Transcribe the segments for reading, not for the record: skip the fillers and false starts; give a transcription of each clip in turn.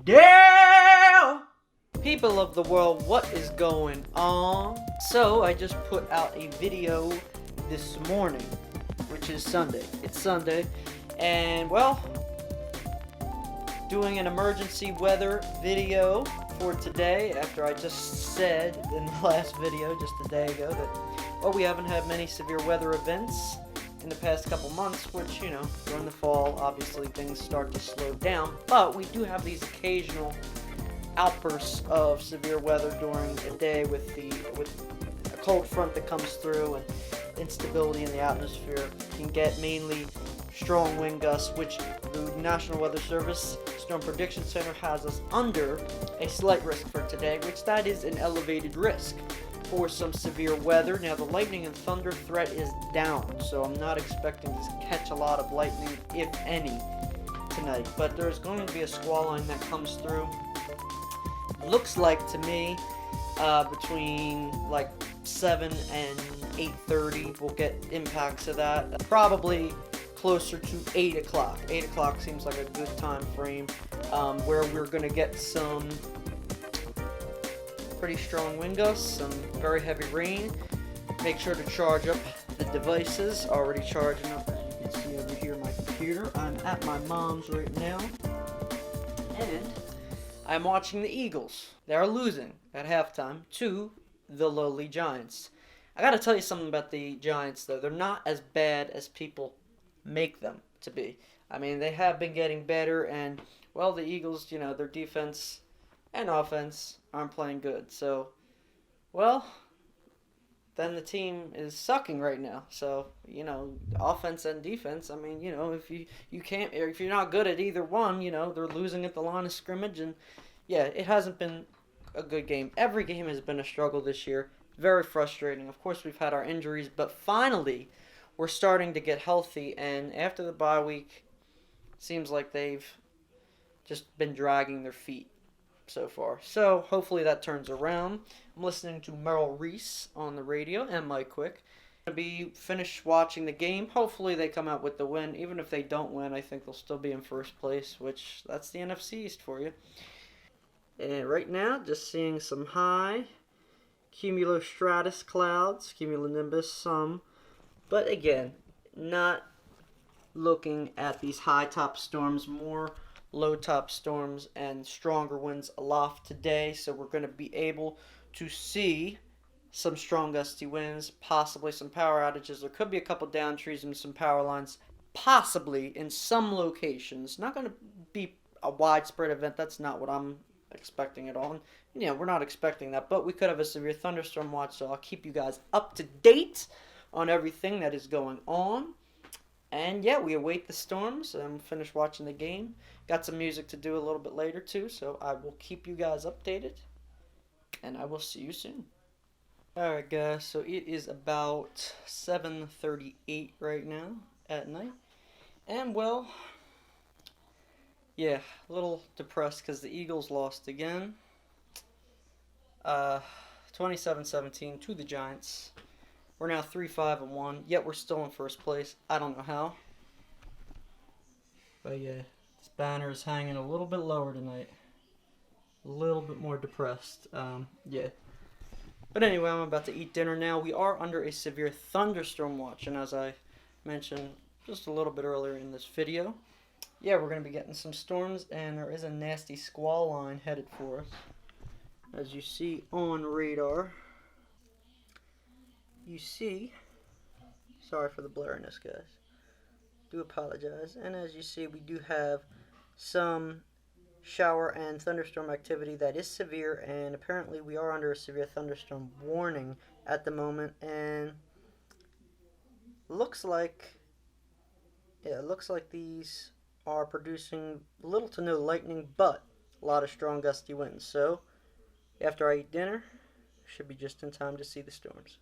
Yeah! People of the world, what is going on? So, I just put out a video this morning, which is Sunday. It's Sunday, and well, doing an emergency weather video for today after I just said in the last video just a day ago that, well, we haven't had many severe weather events in the past couple months, which, you know, during the fall, obviously things start to slow down, but we do have these occasional outbursts of severe weather during a day with a cold front that comes through and instability in the atmosphere. You can get mainly strong wind gusts, which the National Weather Service Storm Prediction Center has us under a slight risk for today, which that is an elevated risk for some severe weather. Now, the lightning and thunder threat is down, so I'm not expecting to catch a lot of lightning, if any, tonight. But there's going to be a squall line that comes through. Looks like to me between like 7 and 8:30 we'll get impacts of that. Probably closer to 8 o'clock. 8 o'clock seems like a good time frame where we're going to get some pretty strong wind gusts, some very heavy rain. Make sure to charge up the devices. Already charging up, as you can see over here, my computer. I'm at my mom's right now, and I'm watching the Eagles. They're losing at halftime to the lowly Giants. I gotta tell you something about the Giants, though. They're not as bad as people make them to be. I mean, they have been getting better, and, well, the Eagles, you know, their defense and offense aren't playing good. So, well, then the team is sucking right now. So, you know, offense and defense, I mean, you know, if you're not good at either one, you know, they're losing at the line of scrimmage. And, yeah, it hasn't been a good game. Every game has been a struggle this year. Very frustrating. Of course, we've had our injuries, but finally we're starting to get healthy. And after the bye week, seems like they've just been dragging their feet so far. So hopefully that turns around. I'm listening to Merrill Reese on the radio and Mike Quick. Going to be finished watching the game. Hopefully they come out with the win. Even if they don't win, I think they'll still be in first place, which that's the NFC East for you. And right now, just seeing some high cumulostratus clouds, cumulonimbus some, but again, not looking at these high top storms, more low top storms and stronger winds aloft today. So we're going to be able to see some strong gusty winds, possibly some power outages. There could be a couple down trees and some power lines, possibly in some locations. Not going to be a widespread event. That's not what I'm expecting at all. And, you know, we're not expecting that, but we could have a severe thunderstorm watch, so I'll keep you guys up to date on everything that is going on. And yeah, we await the storms. I'm finished watching the game. Got some music to do a little bit later too, so I will keep you guys updated, and I will see you soon. Alright guys, so it is about 7:38 right now at night, and well, yeah, a little depressed because the Eagles lost again. 27-17 to the Giants. We're now 3-5-1, yet we're still in first place. I don't know how. But yeah, this banner is hanging a little bit lower tonight. A little bit more depressed. Yeah. But anyway, I'm about to eat dinner now. We are under a severe thunderstorm watch, and as I mentioned just a little bit earlier in this video, yeah, we're going to be getting some storms, and there is a nasty squall line headed for us. As you see on radar, you see, sorry for the blurriness, guys. Do apologize. And as you see, we do have some shower and thunderstorm activity that is severe, and apparently we are under a severe thunderstorm warning at the moment, and looks like these are producing little to no lightning, but a lot of strong gusty winds. So after I eat dinner, should be just in time to see the storms.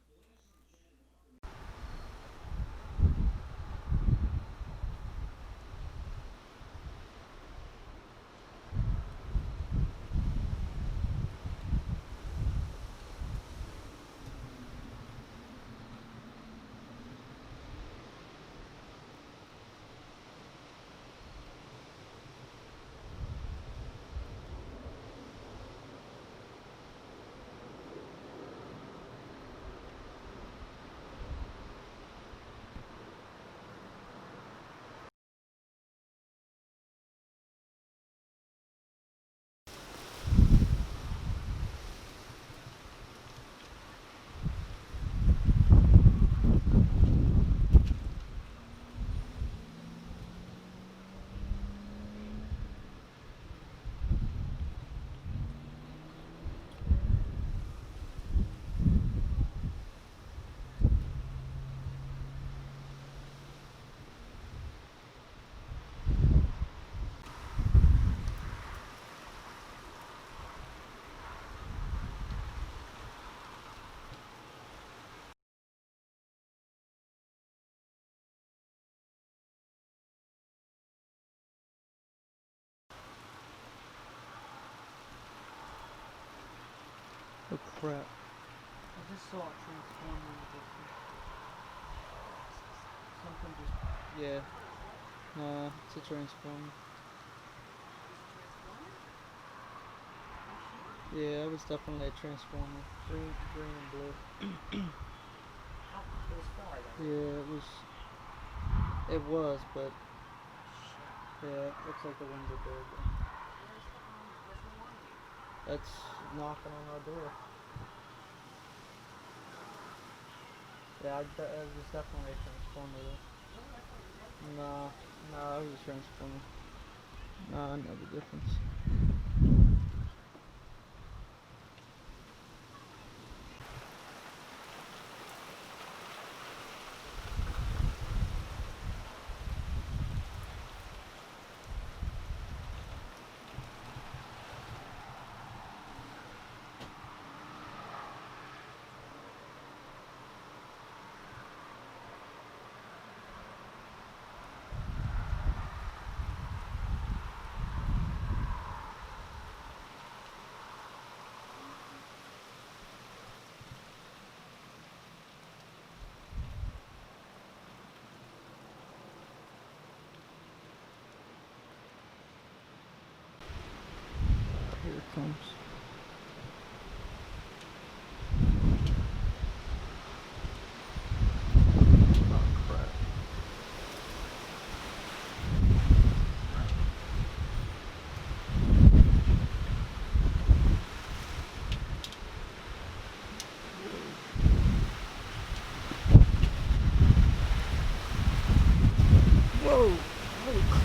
Oh crap. I just saw a transformer in the distance. Something just... Yeah. Nah, it's a transformer. Yeah, it was definitely a transformer. Green and blue. It was far though. Yeah, it was, but yeah, it looks like the winds are big. Where's the line? That's knocking on our door. Yeah, it was definitely a transformer though. Really? I thought it was heavy. Nah, it was a transformer. Nah, I know the difference. Here it comes. Oh crap. Whoa! Holy crap!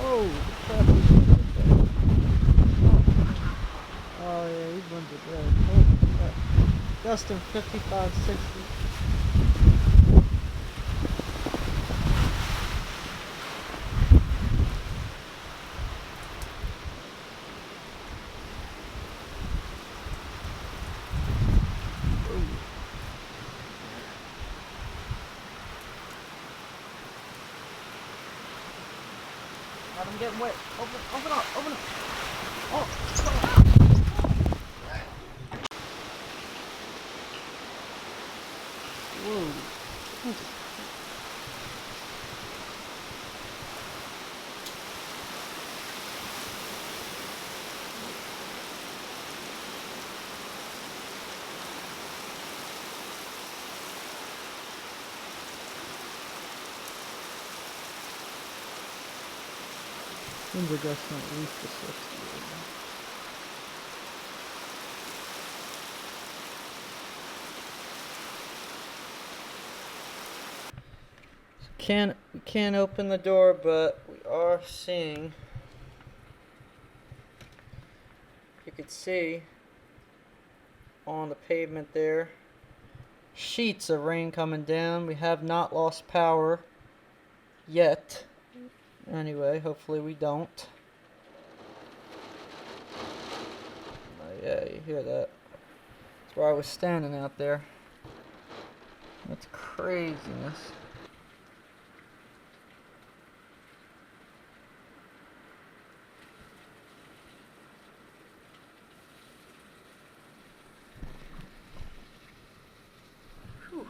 Oh, the crap is winds are bad. Oh yeah, these winds are bad. Holy crap. Gusting 55, 60. I'm getting wet. Open up. Oh, whoa. Winds are gusting at least to 60. We can't open the door, but we are seeing. You could see on the pavement there sheets of rain coming down. We have not lost power yet. Anyway, hopefully we don't. Yeah, you hear that? That's where I was standing out there. That's craziness. Whew.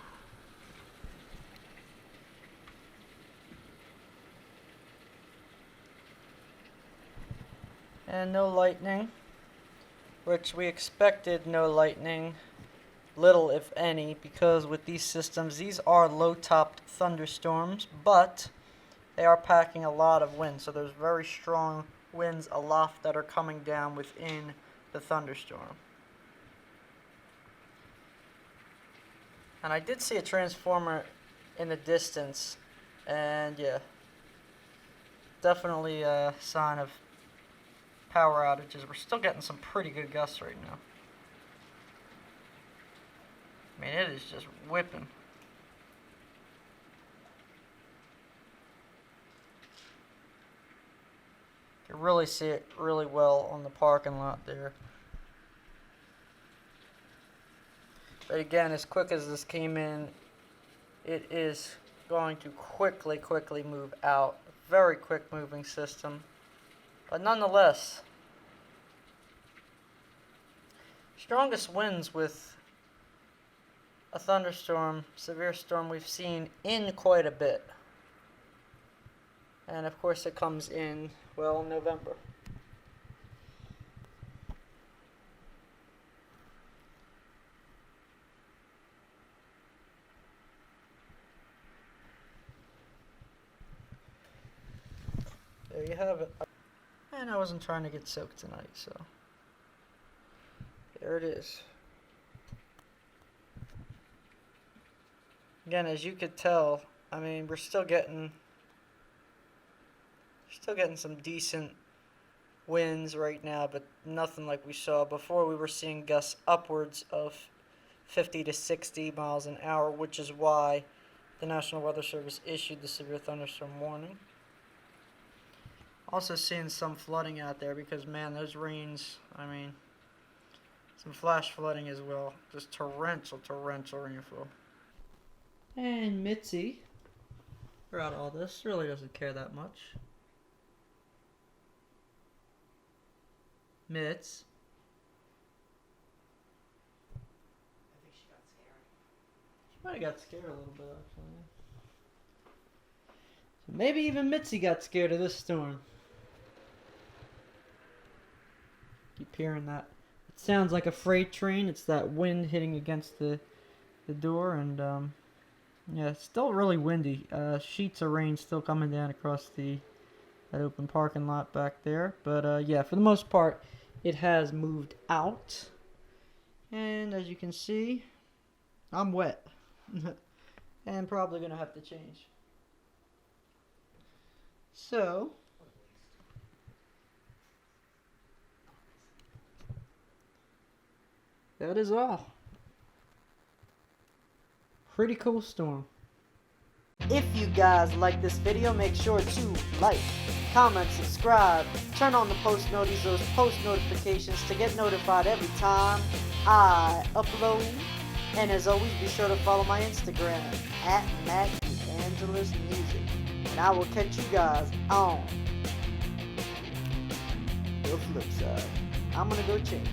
And no lightning, which we expected no lightning, little if any, because with these systems, these are low-topped thunderstorms, but they are packing a lot of wind, so there's very strong winds aloft that are coming down within the thunderstorm. And I did see a transformer in the distance, and yeah, definitely a sign of power outages. We're still getting some pretty good gusts right now. I mean, it is just whipping. You can really see it really well on the parking lot there. But again, as quick as this came in, it is going to quickly move out. Very quick moving system. But nonetheless, strongest winds with a thunderstorm, severe storm we've seen in quite a bit. And of course it comes in, well, November. There you have it. And I wasn't trying to get soaked tonight, so there it is. Again, as you could tell, I mean, we're still getting some decent winds right now, but nothing like we saw before. We were seeing gusts upwards of 50 to 60 miles an hour, which is why the National Weather Service issued the severe thunderstorm warning. Also seeing some flooding out there because, man, those rains, I mean, some flash flooding as well. Just torrential rainfall. And Mitzi, throughout all this, really doesn't care that much. Mitz. I think she got scared. She might have got scared a little bit, actually. So maybe even Mitzi got scared of this storm. Keep hearing that. It sounds like a freight train. It's that wind hitting against the door, and yeah, it's still really windy. Sheets of rain still coming down across that open parking lot back there. But yeah, for the most part, it has moved out. And as you can see, I'm wet. And probably going to have to change. So, that is all. Pretty cool storm. If you guys like this video, make sure to like, comment, subscribe, turn on the post notifications to get notified every time I upload. And as always, be sure to follow my Instagram at MacAngelusMusic. And I will catch you guys on the flip side. I'm gonna go change.